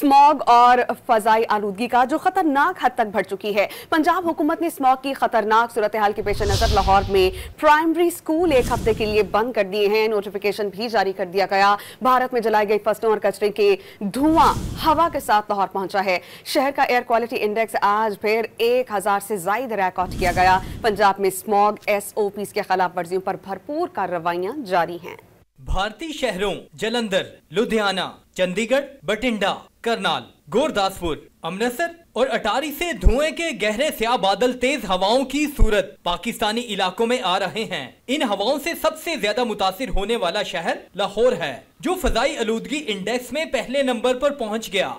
Smog और फजाई आलूदगी का जो खतरनाक हद तक बढ़ चुकी है। पंजाब हुकूमत ने स्मॉग की खतरनाक सूरत हाल के पेश नजर लाहौर में प्राइमरी स्कूल एक हफ्ते के लिए बंद कर दिए हैं। नोटिफिकेशन भी जारी कर दिया गया। भारत में जलाई गई फसलों और कचरे के धुआं हवा के साथ लाहौर पहुंचा है। शहर का एयर क्वालिटी इंडेक्स आज फिर 1000 से ज्यादा रिकॉर्ड किया गया। पंजाब में स्मॉग SOPs के खिलाफ वर्जियों पर भरपूर कार्रवाइयां जारी हैं। भारतीय शहरों जलंधर, लुधियाना, चंडीगढ़, बठिंडा, करनाल, गुरदासपुर, अमृतसर और अटारी से धुएं के गहरे स्याह बादल तेज हवाओं की सूरत पाकिस्तानी इलाकों में आ रहे हैं। इन हवाओं से सबसे ज्यादा मुतासिर होने वाला शहर लाहौर है, जो फजाई आलूदगी इंडेक्स में पहले नंबर पर पहुंच गया।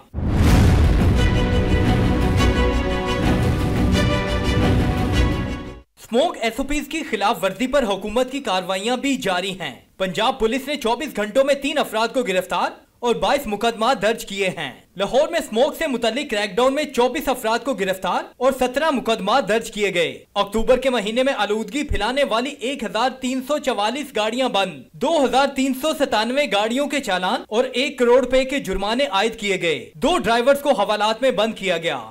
स्मॉग SOPs की खिलाफ वर्जी पर हुकूमत की कार्रवाइयां भी जारी हैं। पंजाब पुलिस ने 24 घंटों में 3 अफराद को गिरफ्तार और 22 मुकदमा दर्ज किए हैं। लाहौर में स्मॉग से मुतल्लिक क्रैकडाउन में 24 अफराद को गिरफ्तार और 17 मुकदमा दर्ज किए गए। अक्टूबर के महीने में आलूदगी फैलाने वाली 1344 गाड़ियां बंद, 2397 गाड़ियों के चालान और 1 करोड़ रुपए के जुर्माने आयद किए गए। 2 ड्राइवर्स को हवालात में बंद किया गया।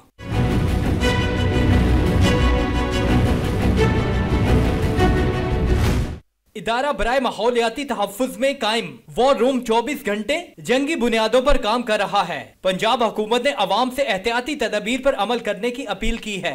इदारा बराए माहौलियाती तहफ्फुज़ में कायम वॉर रूम 24 घंटे जंगी बुनियादों पर काम कर रहा है। पंजाब हुकूमत ने अवाम से एहतियाती तदबीर पर अमल करने की अपील की है।